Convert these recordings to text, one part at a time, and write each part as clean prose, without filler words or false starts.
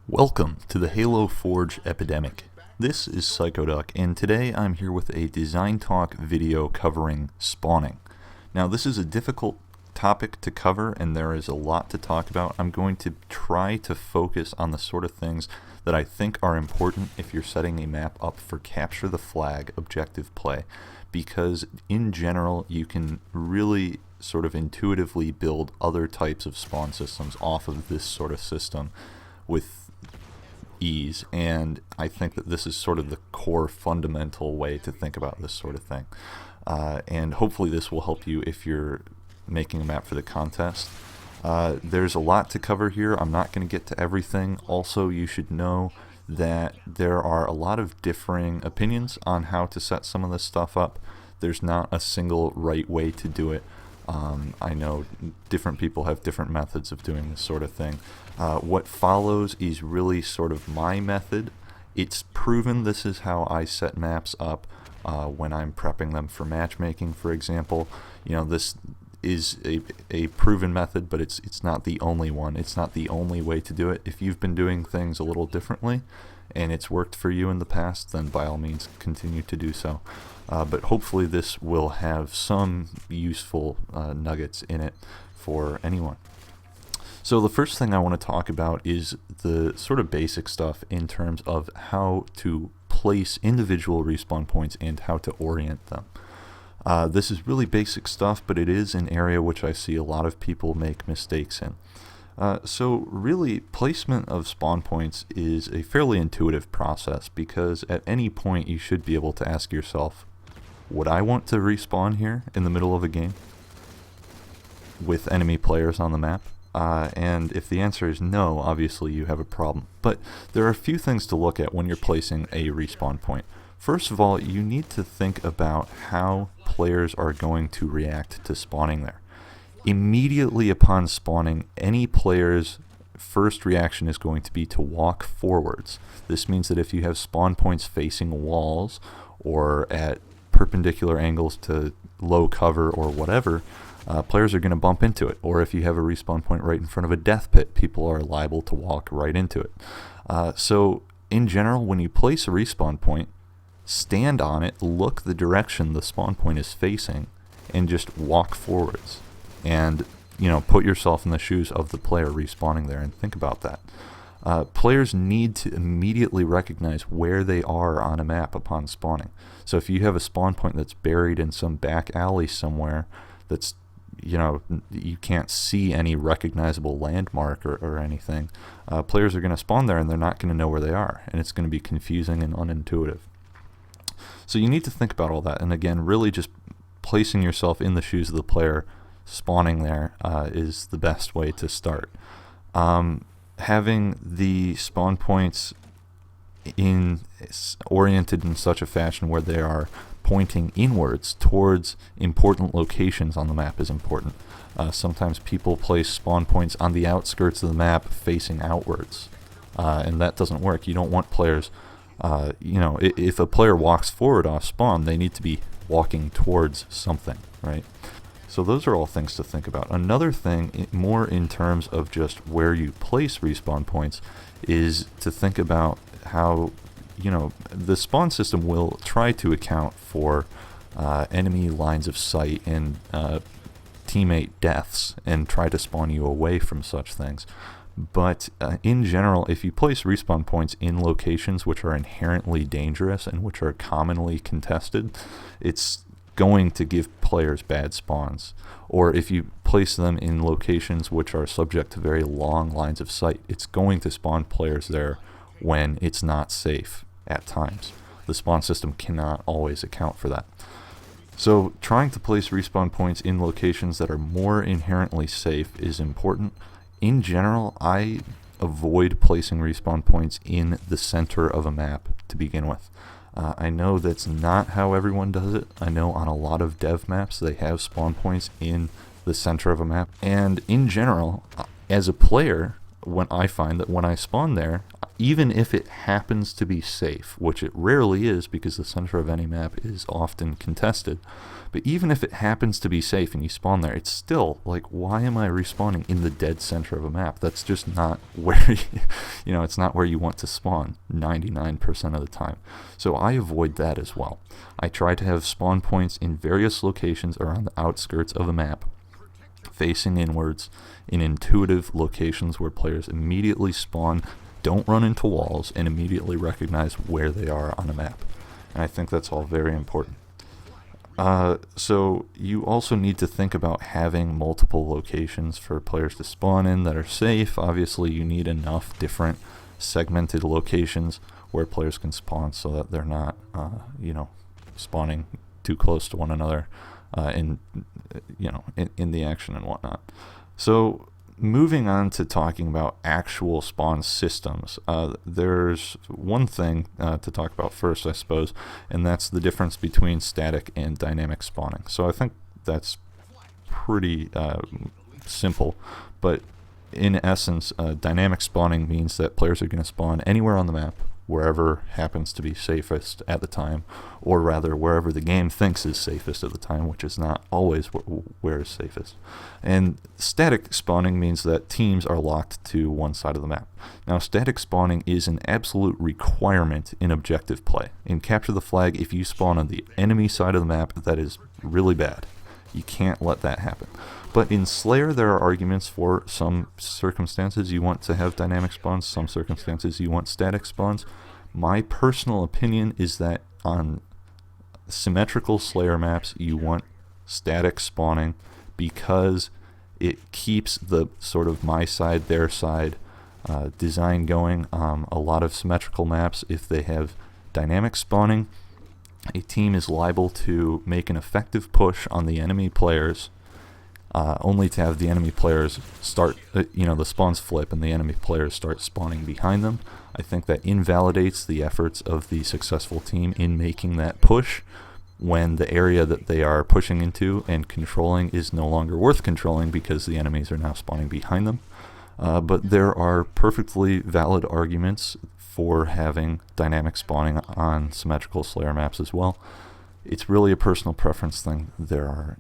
Welcome to the Halo Forge epidemic. This is Psychoduck, and today I'm here with a design talk video covering spawning. Now, this is a difficult topic to cover, and there is a lot to talk about. I'm going to try to focus on the sort of things that I think are important if you're setting a map up for capture the flag objective play, because in general you can really sort of intuitively build other types of spawn systems off of this sort of system with ease, and I think that this is sort of the core fundamental way to think about this sort of thing, and hopefully this will help you if you're making a map for the contest. There's a lot to cover here. I'm not going to get to everything. Also, you should know that there are a lot of differing opinions on how to set some of this stuff up. There's not a single right way to do it. I know different people have different methods of doing this sort of thing. What follows is really sort of my method. It's proven this is how I set maps up when I'm prepping them for matchmaking, for example. You know, this is a proven method, but it's not the only one. It's not the only way to do it. If you've been doing things a little differently and it's worked for you in the past, then by all means continue to do so. But hopefully this will have some useful nuggets in it for anyone. So the first thing I want to talk about is the sort of basic stuff in terms of how to place individual respawn points and how to orient them. This is really basic stuff, but it is an area which I see a lot of people make mistakes in. So really, placement of spawn points is a fairly intuitive process, because at any point you should be able to ask yourself, would I want to respawn here in the middle of a game with enemy players on the map? And if the answer is no, obviously you have a problem. But there are a few things to look at when you're placing a respawn point. First of all, you need to think about how players are going to react to spawning there. Immediately upon spawning, any player's first reaction is going to be to walk forwards. This means that if you have spawn points facing walls or at perpendicular angles to low cover or whatever, players are going to bump into it. Or if you have a respawn point right in front of a death pit, people are liable to walk right into it. So in general, when you place a respawn point, stand on it, look the direction the spawn point is facing, and just walk forwards. And, you know, put yourself in the shoes of the player respawning there and think about that. Players need to immediately recognize where they are on a map upon spawning. So if you have a spawn point that's buried in some back alley somewhere that's, you know, you can't see any recognizable landmark or anything, players are going to spawn there and they're not going to know where they are, and it's going to be confusing and unintuitive. So you need to think about all that, and again, really just placing yourself in the shoes of the player spawning there is the best way to start. Having the spawn points oriented in such a fashion where they are pointing inwards towards important locations on the map is important. Sometimes people place spawn points on the outskirts of the map facing outwards, and that doesn't work. You don't want players, you know, if a player walks forward off spawn, they need to be walking towards something, right? So those are all things to think about. Another thing, more in terms of just where you place respawn points, is to think about how, you know, the spawn system will try to account for enemy lines of sight and teammate deaths and try to spawn you away from such things. But in general, if you place respawn points in locations which are inherently dangerous and which are commonly contested, it's going to give players bad spawns. Or if you place them in locations which are subject to very long lines of sight, it's going to spawn players there when it's not safe at times. The spawn system cannot always account for that. So trying to place respawn points in locations that are more inherently safe is important. In general, I avoid placing respawn points in the center of a map to begin with. I know that's not how everyone does it. I know on a lot of dev maps they have spawn points in the center of a map. And in general, as a player, when I find that when I spawn there, even if it happens to be safe, which it rarely is because the center of any map is often contested, but even if it happens to be safe and you spawn there, it's still like, why am I respawning in the dead center of a map? That's just not where it's not where you want to spawn 99% of the time. So I avoid that as well. I try to have spawn points in various locations around the outskirts of a map, facing inwards, in intuitive locations where players immediately spawn, don't run into walls, and immediately recognize where they are on a map. And I think that's all very important. So you also need to think about having multiple locations for players to spawn in that are safe. Obviously, you need enough different segmented locations where players can spawn so that they're not, spawning too close to one another in the action and whatnot. So moving on to talking about actual spawn systems, there's one thing to talk about first, I suppose, and that's the difference between static and dynamic spawning. So I think that's pretty simple, but in essence, dynamic spawning means that players are going to spawn anywhere on the map, wherever happens to be safest at the time, or rather wherever the game thinks is safest at the time, which is not always where is safest. And static spawning means that teams are locked to one side of the map. Now, static spawning is an absolute requirement in objective play. In Capture the Flag, if you spawn on the enemy side of the map, that is really bad. You can't let that happen. But in Slayer, there are arguments for some circumstances you want to have dynamic spawns, some circumstances you want static spawns. My personal opinion is that on symmetrical Slayer maps, you want static spawning because it keeps the sort of my side, their side design going. A lot of symmetrical maps, if they have dynamic spawning, a team is liable to make an effective push on the enemy players, only to have the enemy players start, the spawns flip and the enemy players start spawning behind them. I think that invalidates the efforts of the successful team in making that push when the area that they are pushing into and controlling is no longer worth controlling because the enemies are now spawning behind them. But there are perfectly valid arguments for having dynamic spawning on symmetrical Slayer maps as well. It's really a personal preference thing. There are,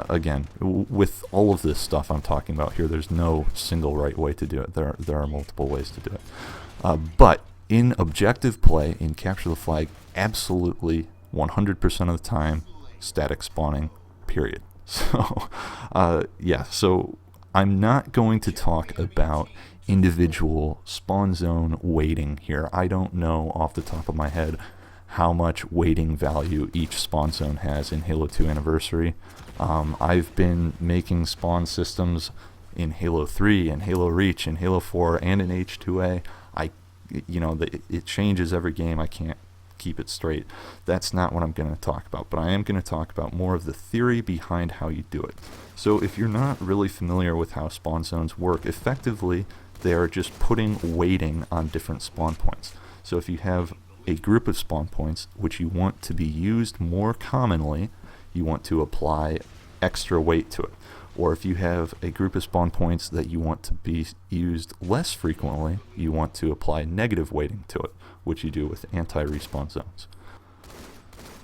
again, with all of this stuff I'm talking about here, there's no single right way to do it. There are multiple ways to do it. But in objective play, in Capture the Flag, absolutely 100% of the time, static spawning, period. So, so I'm not going to talk about individual spawn zone weighting here. I don't know off the top of my head how much weighting value each spawn zone has in Halo 2 Anniversary. I've been making spawn systems in Halo 3 and Halo Reach and Halo 4 and in H2A. It changes every game. I can't keep it straight. That's not what I'm going to talk about, but I am going to talk about more of the theory behind how you do it. So if you're not really familiar with how spawn zones work, effectively they are just putting weighting on different spawn points. So if you have a group of spawn points which you want to be used more commonly, you want to apply extra weight to it. Or if you have a group of spawn points that you want to be used less frequently, you want to apply negative weighting to it, which you do with anti-respawn zones.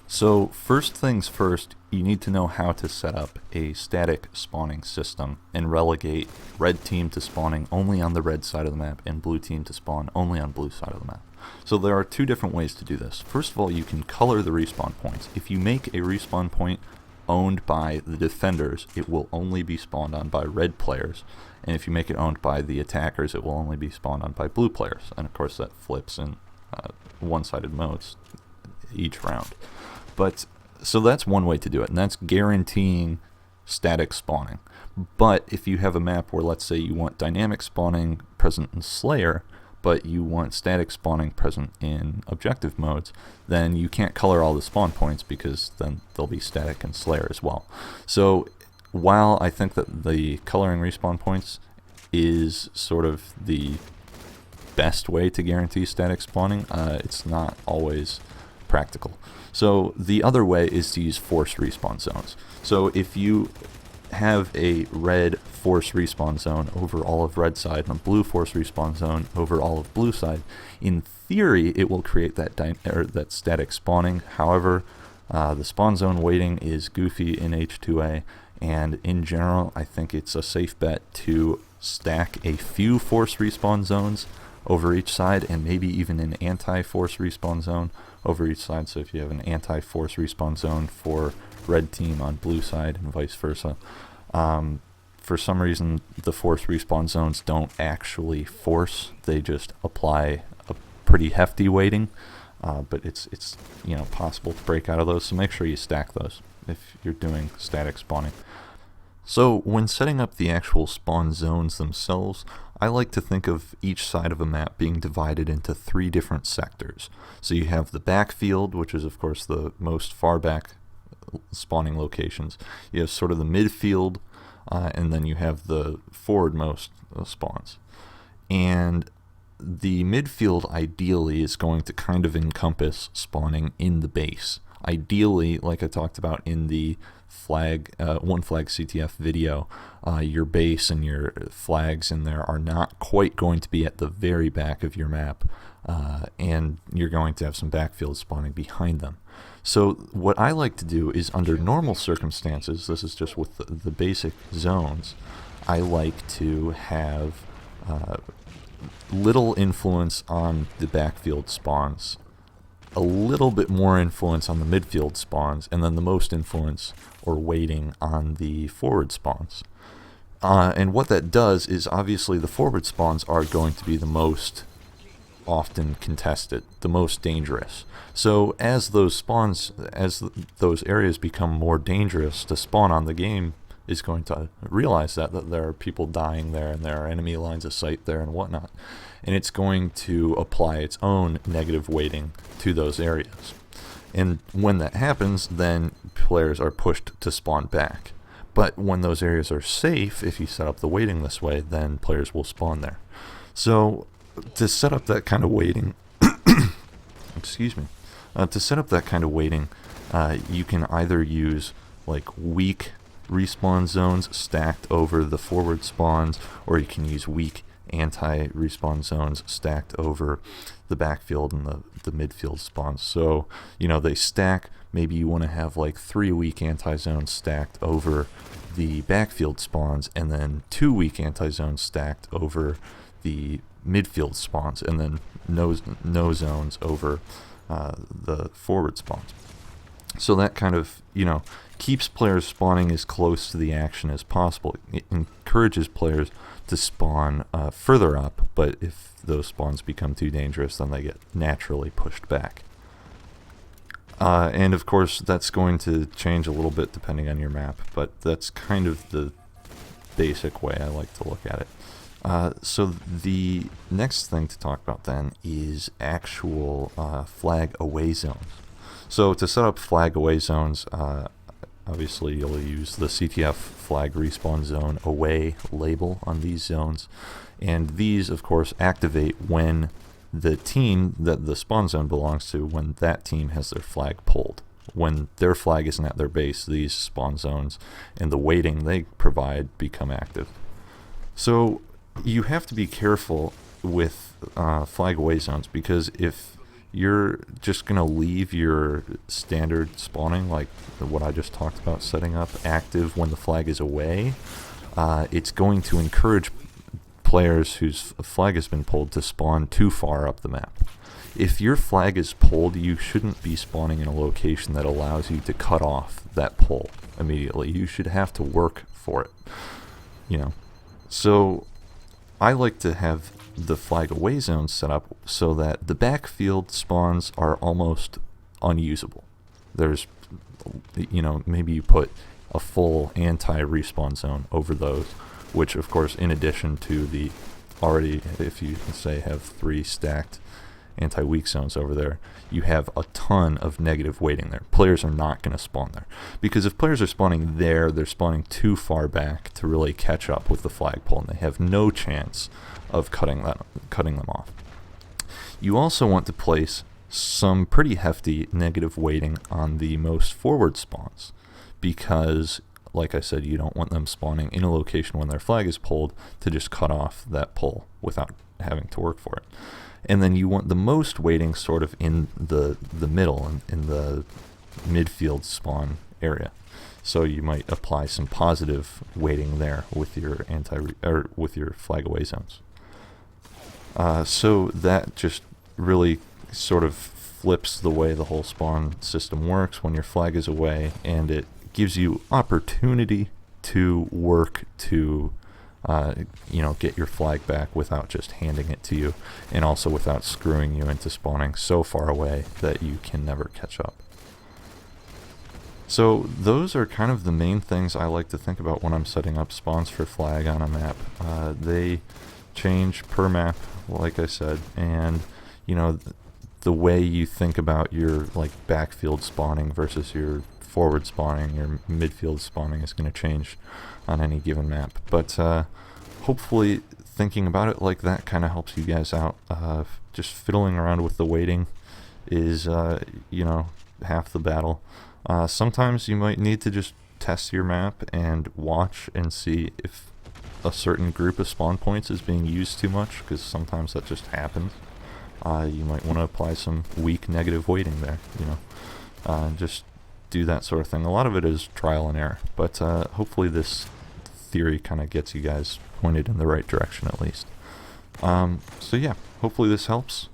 So first things first, you need to know how to set up a static spawning system and relegate red team to spawning only on the red side of the map and blue team to spawn only on blue side of the map. So there are two different ways to do this. First of all, you can color the respawn points. If you make a respawn point owned by the defenders, it will only be spawned on by red players. And if you make it owned by the attackers, it will only be spawned on by blue players. And of course that flips in one-sided modes each round. But so that's one way to do it, and that's guaranteeing static spawning. But if you have a map where, let's say, you want dynamic spawning present in Slayer, but you want static spawning present in objective modes, then you can't color all the spawn points because then they'll be static in Slayer as well. So while I think that the coloring respawn points is sort of the best way to guarantee static spawning, it's not always practical. So the other way is to use forced respawn zones. So if you have a red force respawn zone over all of red side and a blue force respawn zone over all of blue side, in theory it will create that static spawning. However, the spawn zone weighting is goofy in H2A, and in general I think it's a safe bet to stack a few force respawn zones over each side, and maybe even an anti-force respawn zone over each side. So if you have an anti-force respawn zone for red team on blue side and vice versa. For some reason the force respawn zones don't actually force, they just apply a pretty hefty weighting, but it's possible to break out of those, so make sure you stack those if you're doing static spawning. So when setting up the actual spawn zones themselves, I like to think of each side of a map being divided into 3 different sectors. So you have the backfield, which is of course the most far back spawning locations. You have sort of the midfield, and then you have the forwardmost spawns. And the midfield ideally is going to kind of encompass spawning in the base. Ideally, like I talked about in the one flag CTF video, your base and your flags in there are not quite going to be at the very back of your map, and you're going to have some backfield spawning behind them. So what I like to do is, under normal circumstances, this is just with the basic zones, I like to have little influence on the backfield spawns, a little bit more influence on the midfield spawns, and then the most influence or weighting on the forward spawns. And what that does is, obviously the forward spawns are going to be the most often contested, the most dangerous. So as those those areas become more dangerous to spawn on, the game is going to realize that there are people dying there and there are enemy lines of sight there and whatnot, and it's going to apply its own negative weighting to those areas. And when that happens, then players are pushed to spawn back. But when those areas are safe, if you set up the weighting this way, then players will spawn there. So to set up that kind of weighting, excuse me, to set up that kind of weighting, you can either use like weak respawn zones stacked over the forward spawns, or you can use weak anti-respawn zones stacked over the backfield and the midfield spawns. So, they stack. Maybe you want to have like 3 weak anti-zones stacked over the backfield spawns, and then 2 weak anti-zones stacked over the midfield spawns, and then no zones over the forward spawns. So that kind of, keeps players spawning as close to the action as possible. It encourages players to spawn further up, but if those spawns become too dangerous, then they get naturally pushed back. And of course, that's going to change a little bit depending on your map, but that's kind of the basic way I like to look at it. So the next thing to talk about then is actual flag away zones. So to set up flag away zones, obviously you'll use the CTF flag respawn zone away label on these zones, and these of course activate when the team that the spawn zone belongs to, when that team has their flag pulled. When their flag isn't at their base, these spawn zones and the weighting they provide become active. So you have to be careful with flag away zones, because if you're just going to leave your standard spawning, like what I just talked about, setting up active when the flag is away, it's going to encourage players whose flag has been pulled to spawn too far up the map. If your flag is pulled, you shouldn't be spawning in a location that allows you to cut off that pull immediately. You should have to work for it. So I like to have the flag away zones set up so that the backfield spawns are almost unusable. There's, maybe you put a full anti-respawn zone over those, which of course, in addition to the already, if you say have 3 stacked anti-weak zones over there, you have a ton of negative weighting there. Players are not going to spawn there, because if players are spawning there, they're spawning too far back to really catch up with the flagpole, and they have no chance of cutting them off. You also want to place some pretty hefty negative weighting on the most forward spawns, because like I said, you don't want them spawning in a location when their flag is pulled to just cut off that pull without having to work for it. And then you want the most weighting sort of in the middle, in the midfield spawn area. So you might apply some positive weighting there with your with your flag away zones. So that just really sort of flips the way the whole spawn system works when your flag is away, and it gives you opportunity to work to get your flag back without just handing it to you, and also without screwing you into spawning so far away that you can never catch up. So those are kind of the main things I like to think about when I'm setting up spawns for flag on a map. They change per map, like I said, and the way you think about your backfield spawning versus your forward spawning, your midfield spawning is going to change on any given map. But hopefully thinking about it like that kind of helps you guys out. Just fiddling around with the weighting is half the battle. Sometimes you might need to just test your map and watch and see if a certain group of spawn points is being used too much, because sometimes that just happens. You might want to apply some weak negative weighting there, just do that sort of thing. A lot of it is trial and error, but hopefully this theory kind of gets you guys pointed in the right direction at least. So yeah, hopefully this helps.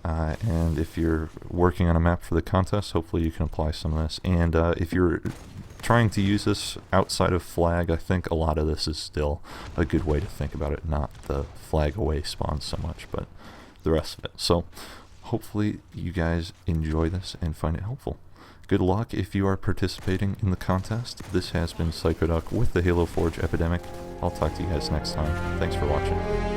And if you're working on a map for the contest, hopefully you can apply some of this. And if you're trying to use this outside of flag, I think a lot of this is still a good way to think about it, not the flag away spawns so much, but the rest of it. So hopefully you guys enjoy this and find it helpful. Good luck if you are participating in the contest. This has been Psychoduck with the Halo Forge Epidemic. I'll talk to you guys next time. Thanks for watching.